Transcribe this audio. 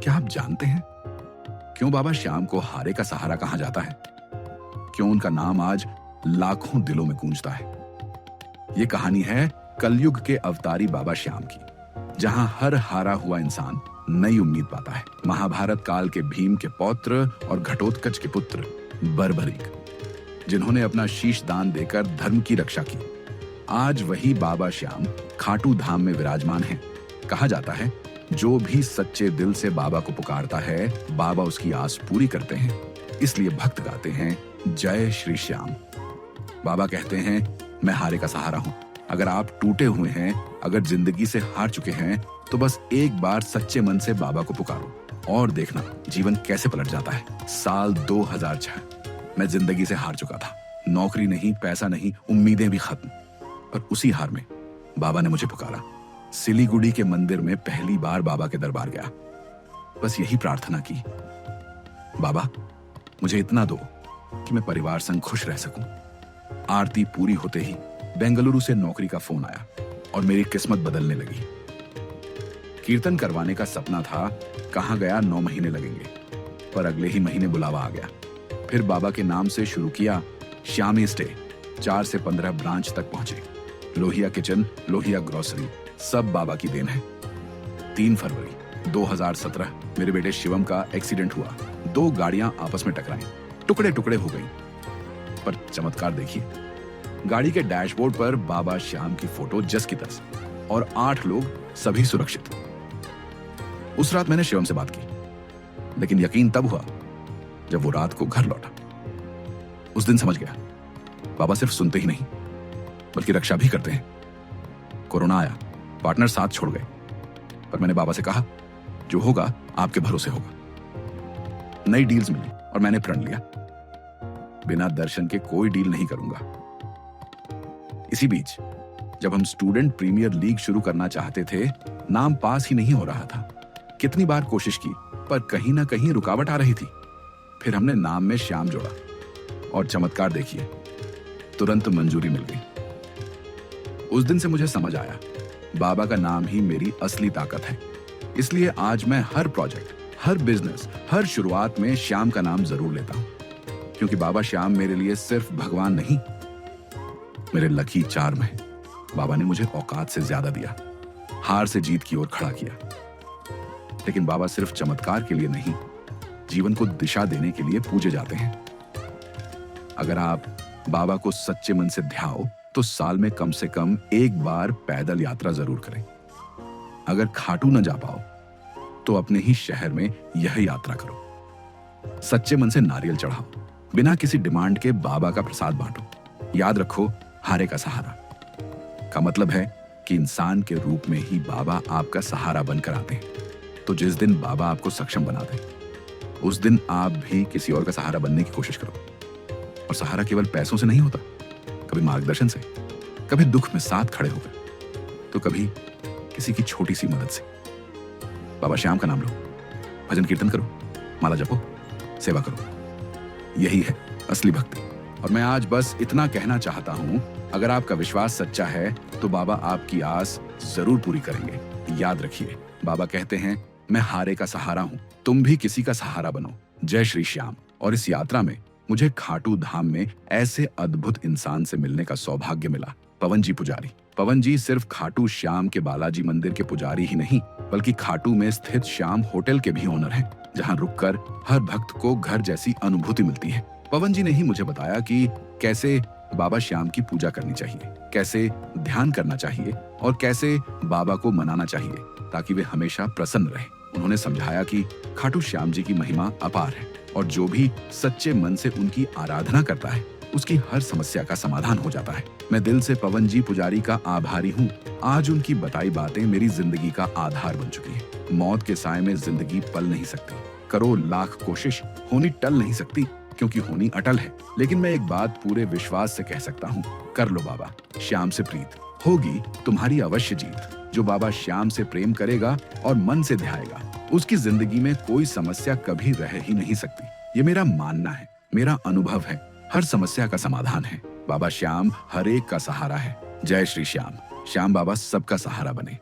क्या आप जानते हैं क्यों बाबा श्याम को हारे का सहारा कहा जाता है? क्यों उनका नाम आज लाखों दिलों में गूंजता है? ये कहानी है कलयुग के अवतारी बाबा श्याम की, जहां हर हारा हुआ इंसान नई उम्मीद पाता है। महाभारत काल के भीम के पौत्र और घटोत्कच के पुत्र बर्बरीक, जिन्होंने अपना शीश दान देकर धर्म की रक्षा की, आज वही बाबा श्याम खाटू धाम में विराजमान हैं। कहा जाता है जो भी सच्चे दिल से बाबा को पुकारता है, बाबा उसकी आस पूरी करते हैं। इसलिए भक्त गाते हैं जय श्री श्याम। बाबा कहते हैं मैं हारे का सहारा हूं। अगर आप टूटे हुए हैं, अगर जिंदगी से हार चुके हैं, तो बस एक बार सच्चे मन से बाबा को पुकारो और देखना जीवन कैसे पलट जाता है। साल 2006 मैं जिंदगी से हार चुका था। नौकरी नहीं, पैसा नहीं, उम्मीदें भी खत्म। पर उसी हार में बाबा ने मुझे पुकारा। सिलीगुड़ी के मंदिर में पहली बार बाबा के दरबार गया। बस यही प्रार्थना की, बाबा मुझे इतना दो कि मैं परिवार संग खुश रह सकूं। आरती पूरी होते ही बेंगलुरु से नौकरी का फोन आया और मेरी किस्मत बदलने लगी। कीर्तन करवाने का सपना था, कहा गया 9 महीने लगेंगे, पर अगले ही महीने बुलावा आ गया। फिर बाबा के नाम से शुरू किया श्यामी स्टे। 4 से 15 ब्रांच तक पहुंचे। लोहिया किचन, लोहिया ग्रोसरी, सब बाबा की देन है। 3 फरवरी 2017 मेरे बेटे शिवम का एक्सीडेंट हुआ। 2 गाड़ियां आपस में टकराई, टुकड़े टुकड़े हो गई। पर चमत्कार देखिए, गाड़ी के डैशबोर्ड पर बाबा श्याम की फोटो जस की तस, और 8 लोग, सभी सुरक्षित। उस रात मैंने शिवम से बात की, लेकिन यकीन तब हुआ जब वो रात को घर लौटा। उस दिन समझ गया बाबा सिर्फ सुनते ही नहीं बल्कि रक्षा भी करते हैं। कोरोना आया, पार्टनर साथ छोड़ गए, पर मैंने बाबा से कहा जो होगा आपके भरोसे होगा। नई डील्स मिली और मैंने प्रण लिया, बिना दर्शन के कोई डील नहीं करूंगा। इसी बीच जब हम स्टूडेंट प्रीमियर लीग शुरू करना चाहते थे, नाम पास ही नहीं हो रहा था। कितनी बार कोशिश की, पर कहीं ना कहीं रुकावट आ रही थी। फिर हमने नाम में श्याम जोड़ा और चमत्कार देखिए, तुरंत मंजूरी मिल गई। उस दिन से मुझे समझ आया बाबा का नाम ही मेरी असली ताकत है। इसलिए आज मैं हर प्रोजेक्ट, हर बिजनेस, हर शुरुआत में श्याम का नाम जरूर लेता हूं, क्योंकि बाबा श्याम मेरे लिए सिर्फ भगवान नहीं, मेरे लकी चार्म है। बाबा ने मुझे औकात से ज्यादा दिया, हार से जीत की ओर खड़ा किया। लेकिन बाबा सिर्फ चमत्कार के लिए नहीं, जीवन को दिशा देने के लिए पूजे जाते हैं। अगर आप बाबा को सच्चे मन से ध्याओ तो साल में कम से कम एक बार पैदल यात्रा जरूर करें। अगर खाटू न जा पाओ तो अपने ही शहर में यह यात्रा करो। सच्चे मन से नारियल चढ़ाओ, बिना किसी डिमांड के बाबा का प्रसाद बांटो। याद रखो, हारे का सहारा का मतलब है कि इंसान के रूप में ही बाबा आपका सहारा बनकर आते हैं। तो जिस दिन बाबा आपको सक्षम बना दे, उस दिन आप भी किसी और का सहारा बनने की कोशिश करो। और सहारा केवल पैसों से नहीं होता, कभी मार्गदर्शन से, कभी दुख में साथ खड़े होकर, तो कभी किसी की छोटी सी मदद से। बाबा श्याम का नाम लो, भजन कीर्तन करो, माला जपो, सेवा करो। यही है असली भक्ति। और मैं आज बस इतना कहना चाहता हूं, अगर आपका विश्वास सच्चा है तो बाबा आपकी आस जरूर पूरी करेंगे। याद रखिए, बाबा कहते हैं मैं हारे का सहारा हूं, तुम भी किसी का सहारा बनो। जय श्री श्याम। और इस यात्रा में मुझे खाटू धाम में ऐसे अद्भुत इंसान से मिलने का सौभाग्य मिला, पवन जी पुजारी। पवन जी सिर्फ खाटू श्याम के बालाजी मंदिर के पुजारी ही नहीं, बल्कि खाटू में स्थित श्याम होटल के भी ओनर हैं, जहां रुककर हर भक्त को घर जैसी अनुभूति मिलती है। पवन जी ने ही मुझे बताया कि कैसे बाबा श्याम की पूजा करनी चाहिए, कैसे ध्यान करना चाहिए और कैसे बाबा को मनाना चाहिए ताकि वे हमेशा प्रसन्न रहे। उन्होंने समझाया कि खाटू श्याम जी की महिमा अपार है और जो भी सच्चे मन से उनकी आराधना करता है, उसकी हर समस्या का समाधान हो जाता है। मैं दिल से पवन जी पुजारी का आभारी हूँ। आज उनकी बताई बातें मेरी जिंदगी का आधार बन चुकी है। मौत के साए में जिंदगी पल नहीं सकती, करो लाख कोशिश, होनी टल नहीं सकती, क्योंकि होनी अटल है। लेकिन मैं एक बात पूरे विश्वास से कह सकता हूँ, कर लो बाबा श्याम से प्रीत, होगी तुम्हारी अवश्य जीत। जो बाबा श्याम से प्रेम करेगा और मन से ध्याएगा, उसकी जिंदगी में कोई समस्या कभी रह ही नहीं सकती। ये मेरा मानना है, मेरा अनुभव है, हर समस्या का समाधान है। बाबा श्याम हर एक का सहारा है। जय श्री श्याम। श्याम बाबा सबका सहारा बने।